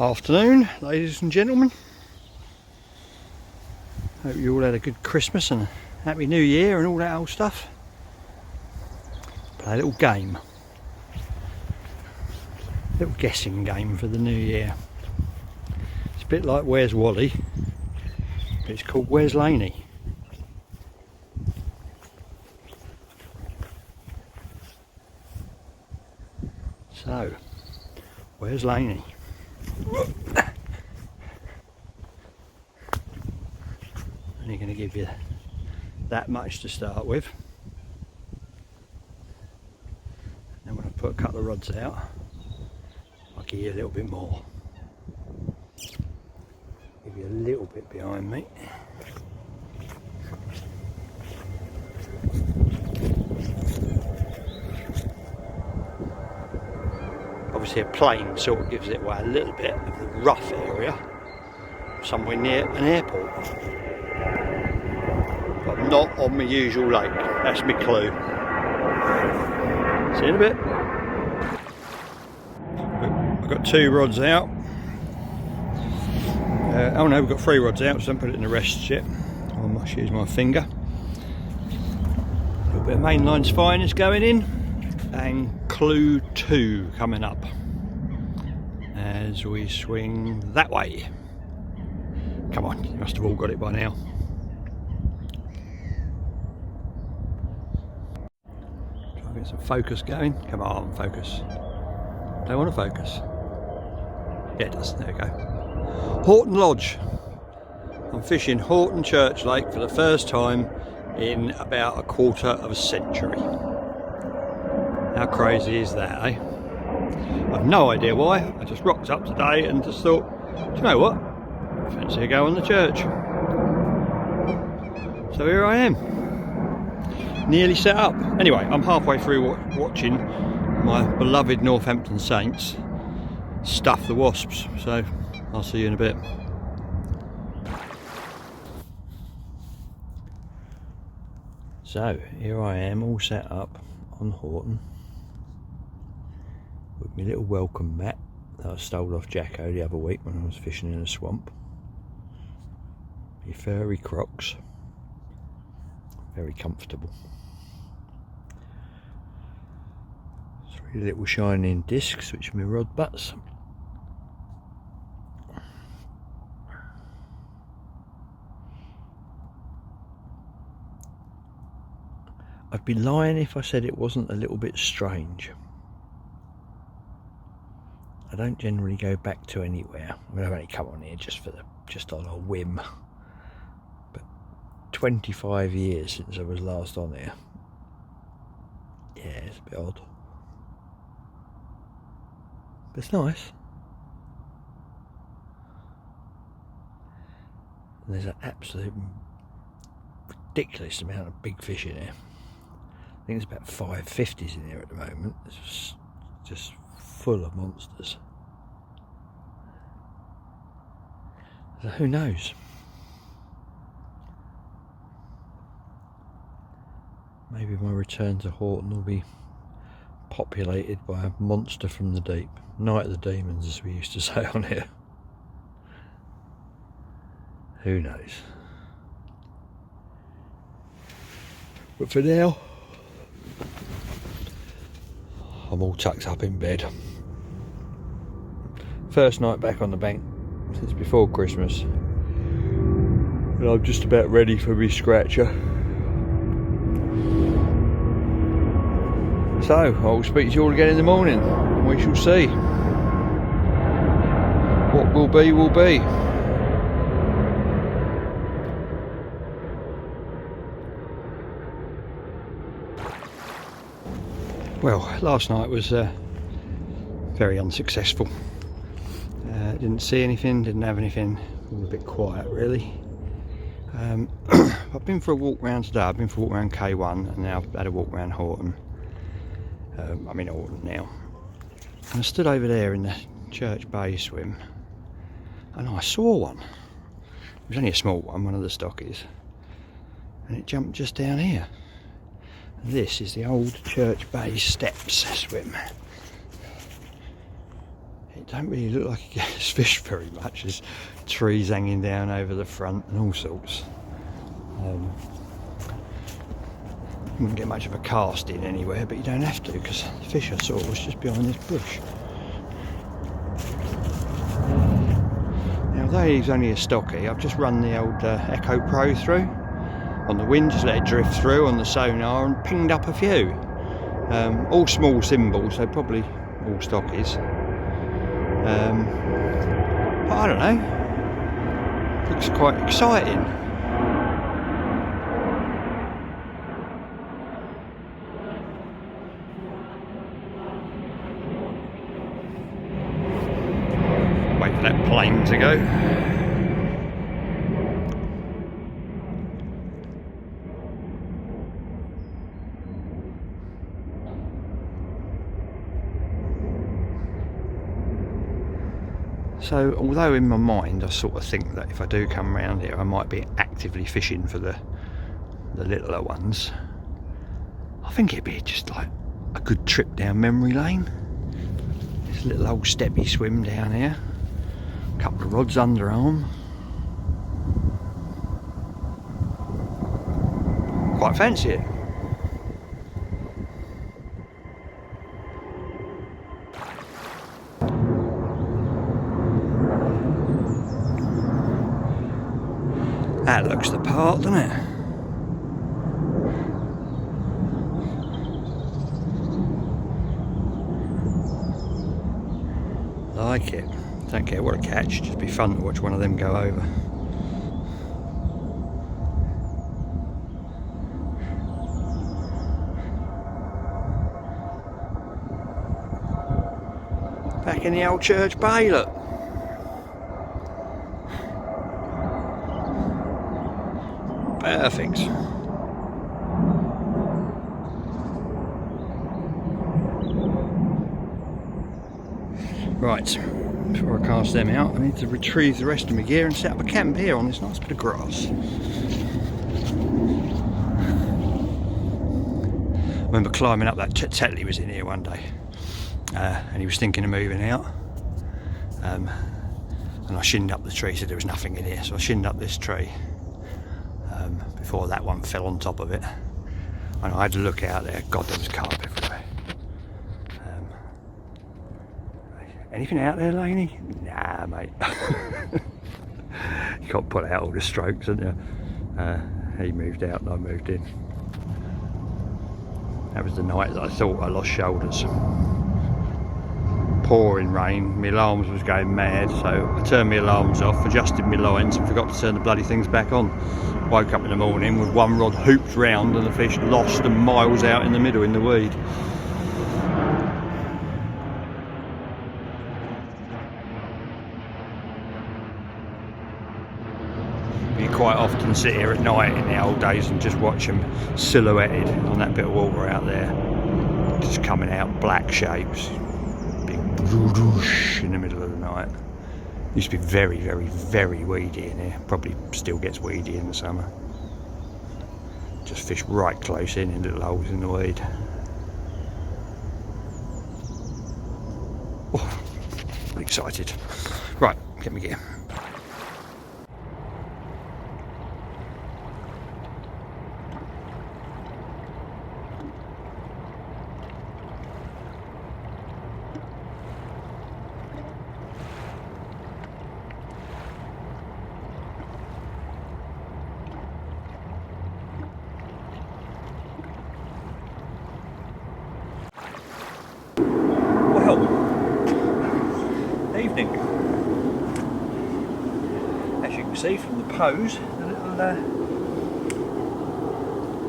Afternoon, ladies and gentlemen. Hope you all had a good Christmas and a happy New Year and all that old stuff. Play a little game. Little guessing game for the new year. It's a bit like Where's Wally, but it's called Where's Laney. So, where's Laney? Only going to give you that much to start with. And when I put a couple of rods out, I'll give you a little bit more. Give you a little bit behind me. Obviously a plane sort of gives it away a little bit of the rough area, somewhere near an airport. But not on my usual lake, that's my clue. See you in a bit. I've got 2 rods out. Oh no, we've got 3 rods out, so don't put it in the rest yet. I must use my finger. A little bit of mainline's fine is going in, and clue 2 coming up as we swing that way. Come on, you must have all got it by now. Try and get some focus going. Come on, focus. Don't want to focus. Yeah, it does. There we go. Horton Lodge. I'm fishing Horton Church Lake for the first time in about a quarter of a century. How crazy is that, eh? I've no idea why. I just rocked up today and just thought, do you know what? I fancy a go on the church. So here I am. Nearly set up. Anyway, I'm halfway through watching my beloved Northampton Saints stuff the wasps. So I'll see you in a bit. So here I am, all set up on Horton with my little welcome mat that I stole off Jacko the other week when I was fishing in a swamp. My furry Crocs, very comfortable. 3 little shining discs, which are my rod butts. I'd be lying if I said it wasn't a little bit strange. I don't generally go back to anywhere. I mean, I've only come on here just on a whim. But 25 years since I was last on here. Yeah, it's a bit odd. But it's nice. And there's an absolute ridiculous amount of big fish in here. I think there's about 550s in here at the moment. It's just full of monsters. So who knows? Maybe my return to Horton will be populated by a monster from the deep. Night of the demons, as we used to say on here. Who knows? But for now, I'm all tucked up in bed. First night back on the bank since before Christmas, and I'm just about ready for my scratcher. So I'll speak to you all again in the morning, and we shall see. What will be, will be. Well, last night was very unsuccessful. Didn't see anything, didn't have anything. It was a bit quiet, really. I've been for a walk round today. I've been for a walk round K1, and now I've had a walk round Horton. I'm in Horton now. And I stood over there in the Church Bay swim, and I saw one. It was only a small one of the stockies, and it jumped just down here. And this is the old Church Bay steps swim. It don't really look like it gets fished very much. There's trees hanging down over the front and all sorts. You wouldn't get much of a cast in anywhere, but you don't have to, because the fish I saw was just behind this bush. Now, although he's only a stocky, I've just run the old Echo Pro through on the wind, just let it drift through on the sonar and pinged up a few. All small symbols, so probably all stockies. But I don't know, looks quite exciting. Wait for that plane to go. So, although in my mind I sort of think that if I do come around here I might be actively fishing for the littler ones, I think it'd be just like a good trip down memory lane. This little old steppy swim down here, a couple of rods underarm. Quite fancy it. That looks the part, doesn't it? Like it. Don't care what I catch, just be fun to watch one of them go over. Back in the old church bay, look. Perfect. Right, before I cast them out, I need to retrieve the rest of my gear and set up a camp here on this nice bit of grass. I remember climbing up that Tetley was in here one day, and he was thinking of moving out, and I shinned up the tree, said there was nothing in here, so I shinned up this tree before that one fell on top of it, and I had to look out there. God, there was carp everywhere. Anything out there, Laney? Nah, mate. You can't put out all the strokes, haven't you? He moved out and I moved in. That was the night that I thought I lost shoulders. Pouring rain, my alarms was going mad, so I turned my alarms off, adjusted my lines and forgot to turn the bloody things back on. Woke up in the morning with one rod hooped round and the fish lost and miles out in the middle in the weed. You quite often sit here at night in the old days and just watch them silhouetted on that bit of water out there, just coming out black shapes, big whoosh in the middle of the night. Used to be very, very, very weedy in here. Probably still gets weedy in the summer. Just fish right close in little holes in the weed. Oh, I'm excited. Right, get me gear. Evening. As you can see from the pose, the little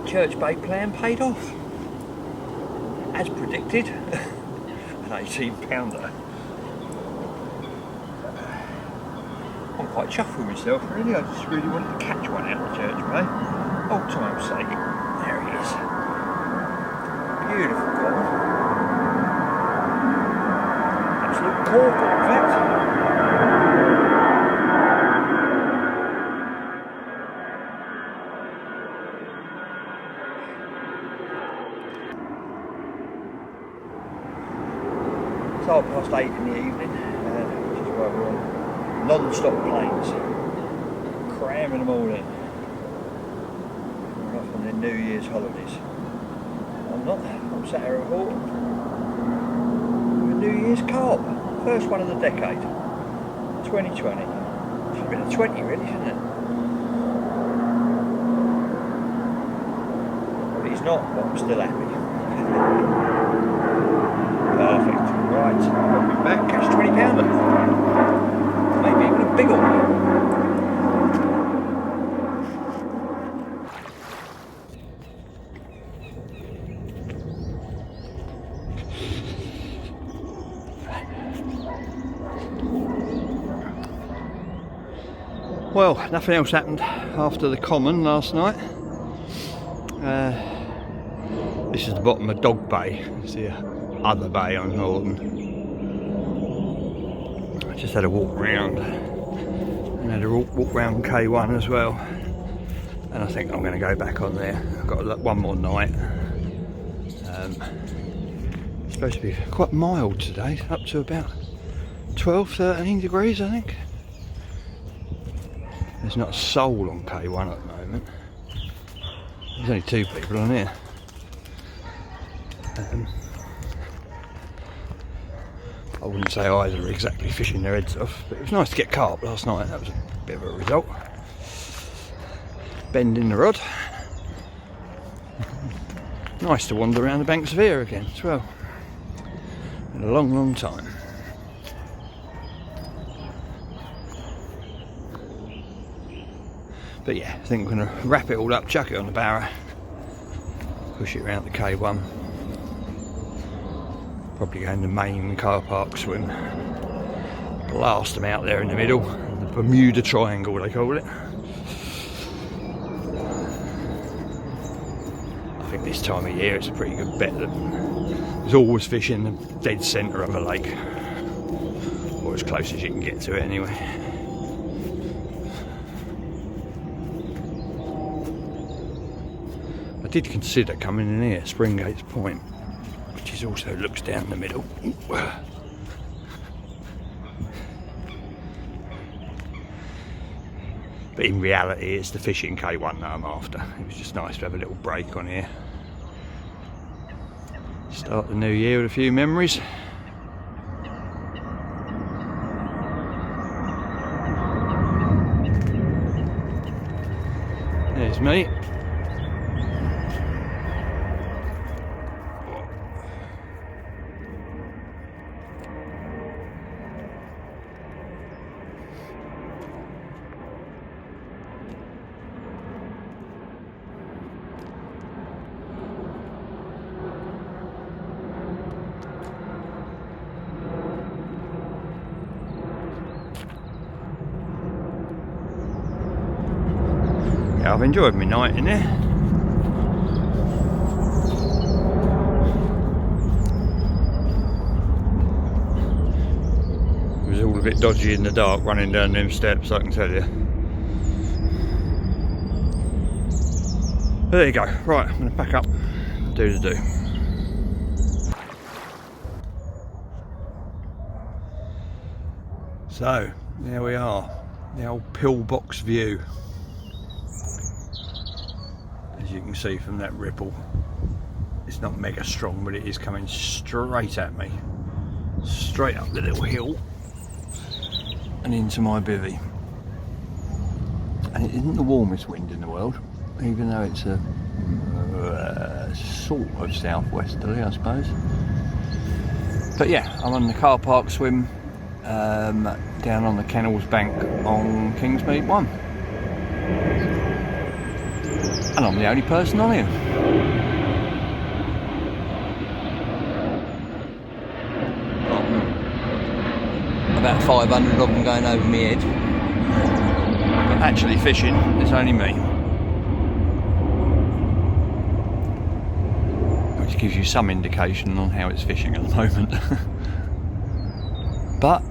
church bay plan paid off. As predicted, an 18-pounder. I'm quite chuffed with myself really, I just really wanted to catch one out of the church bay. Old time's sake, there he is. Beautiful cod. Absolute corker, in fact. It's 8:30 in the evening. we're on non-stop planes, cramming them all in. We're off on their New Year's holidays. I'm not, I'm sat here at Horton with a New Year's carp, first one of the decade, 2020. It's been a 20 really, isn't it? But he's not, but I'm still happy. Perfect. Right, I'll be back, catch 20 pounder. Maybe even a big one. Well, nothing else happened after the common last night. This is the bottom of Dog Bay. It's the other bay on Horton. I just had a walk round and had a walk round K1 as well. And I think I'm going to go back on there. I've got one more night. It's supposed to be quite mild today, up to about 12-13 degrees I think. There's not a soul on K1 at the moment. There's only 2 people on here. I wouldn't say either are exactly fishing their heads off, but it was nice to get carp last night. That was a bit of a result. Bending the rod. Nice to wander around the banks of here again as well. In a long, long time. But yeah, I think we're going to wrap it all up, chuck it on the barrow, push it around the K1. Probably go in the main car park swim. Blast them out there in the middle, the Bermuda Triangle they call it. I think this time of year it's a pretty good bet that there's always fish in the dead centre of a lake. Or as close as you can get to it anyway. I did consider coming in here, Springgates Point, which is also looks down the middle. But in reality it's the fishing K1 that I'm after. It was just nice to have a little break on here. Start the new year with a few memories. There's me. I've enjoyed my night in there. It was all a bit dodgy in the dark running down them steps, I can tell you. But there you go. Right, I'm going to pack up and do the do. So, there we are. The old pillbox view. As you can see from that ripple, it's not mega strong, but it is coming straight at me, straight up the little hill and into my bivvy. And it isn't the warmest wind in the world, even though it's a sort of southwesterly, I suppose. But yeah, I'm on the car park swim down on the Kennels Bank on Kingsmead 1. And I'm the only person on here. About 500 of them going over my head. But actually fishing, it's only me. Which gives you some indication on how it's fishing at the moment. But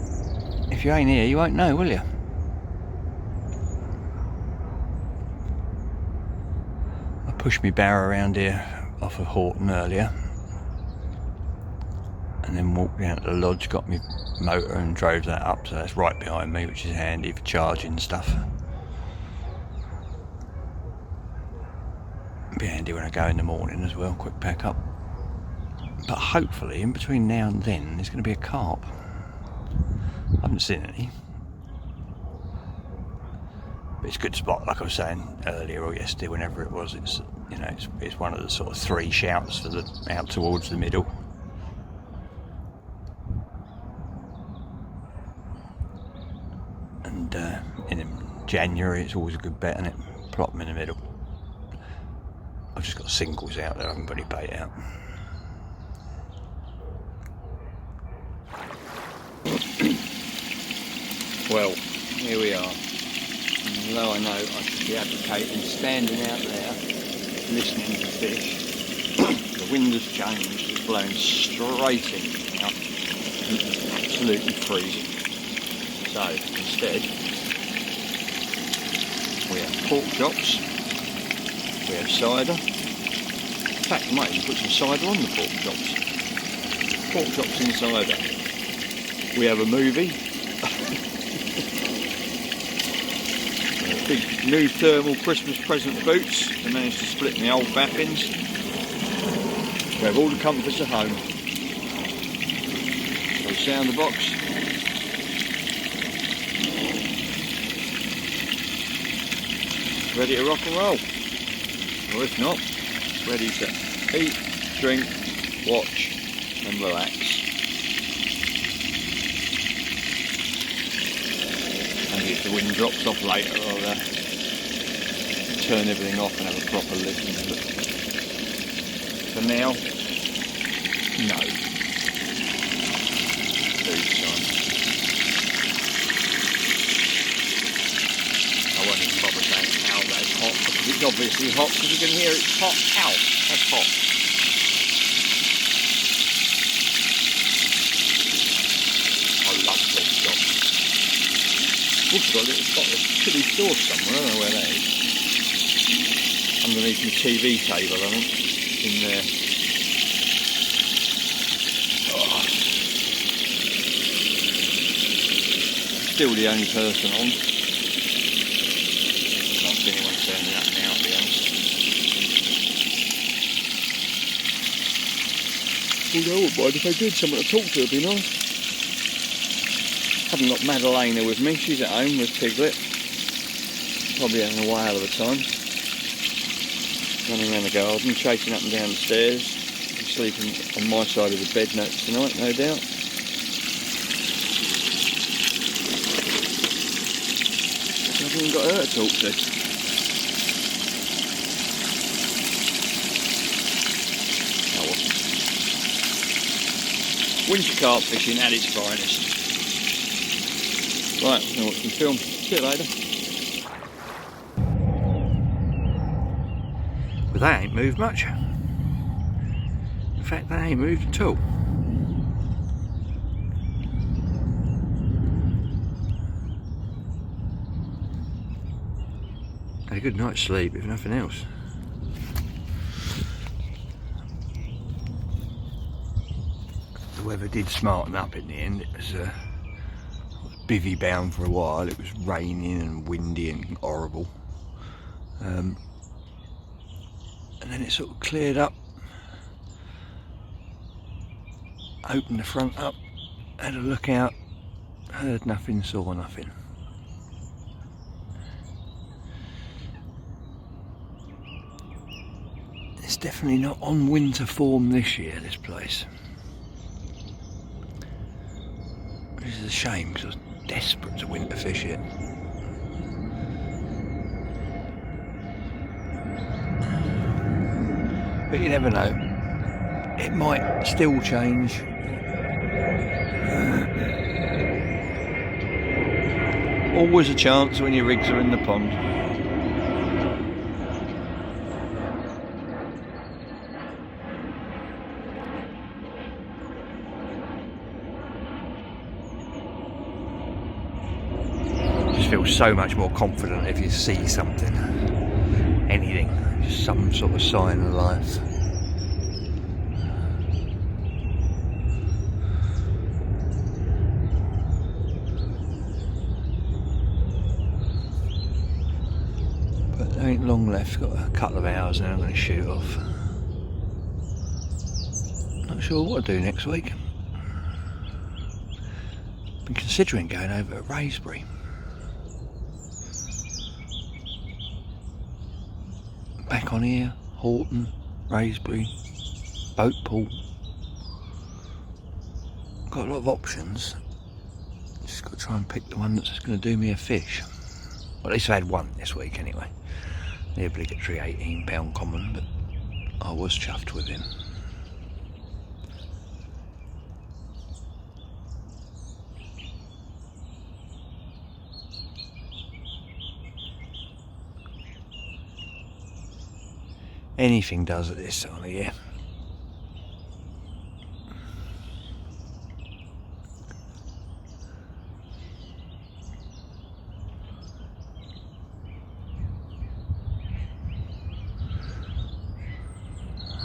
if you ain't here, you won't know, will you? Pushed my barrow around here off of Horton earlier, and then walked down to the lodge, got my motor and drove that up, so that's right behind me, which is handy for charging stuff. Be handy when I go in the morning as well, quick pack up. But hopefully in between now and then there's going to be a carp. I haven't seen any. But it's a good spot, like I was saying earlier or yesterday, whenever it was. It's, you know, it's one of the sort of 3 shouts for the out towards the middle. And in January it's always a good bet, and it plop them in the middle. I've just got singles out there, I haven't got any bait out. Well, here we are. And although I know I should be advocating standing out there listening to fish, the wind has changed, it's blowing straight in now, and it's absolutely freezing. So instead we have pork chops, we have cider. In fact, I might even put some cider on the pork chops. Pork chops and cider. We have a movie. Big new thermal Christmas present boots. I managed to split my old bappins. We have all the comforts at home. So sound the box. Ready to rock and roll. Or if not, ready to eat, drink, watch and relax. If the wind drops off later, I'll turn everything off and have a proper listen. But for now, no. Food time. I won't even bother saying how that's hot, because it's obviously hot, because you can hear it's hot. Ow, that's hot. I love pork chops. Also got a little bottle of chilli sauce somewhere, I don't know where that is. Underneath my TV table, I think, in there. Oh. Still the only person on. I can't see anyone turning up now, to be honest. Although I wouldn't mind if I did, someone to talk to would be nice. Haven't got Madalena with me, she's at home with Piglet. Probably having a whale of a time. Running around the garden, chasing up and down the stairs. Sleeping on my side of the bed tonight, no doubt. I haven't even got her to talk to. Oh well. Winter carp fishing at its finest. Right, now watch some film. See you later. Well, that ain't moved much. In fact, that ain't moved at all. Had a good night's sleep, if nothing else. The weather did smarten up in the end. It was bivvy bound for a while. It was raining and windy and horrible, and then it sort of cleared up, opened the front up, had a look out, heard nothing, saw nothing. It's definitely not on winter form this year, this place, which is a shame because I was desperate to winter fish it. But you never know, it might still change. Always a chance when your rigs are in the pond. Feel so much more confident if you see something, anything, just some sort of sign of life. But there ain't long left, got a couple of hours and I'm going to shoot off. Not sure what to do next week. Been considering going over to Raysbury. Back on here, Horton, Raysbury, Boatpool. Got a lot of options. Just got to try and pick the one that's going to do me a fish. Well, at least I had one this week anyway. The obligatory £18 common, but I was chuffed with him. Anything does at this time of year.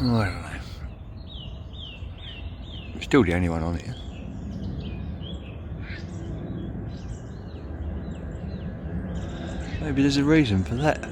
Oh, I don't know. I'm still the only one on it. Maybe there's a reason for that.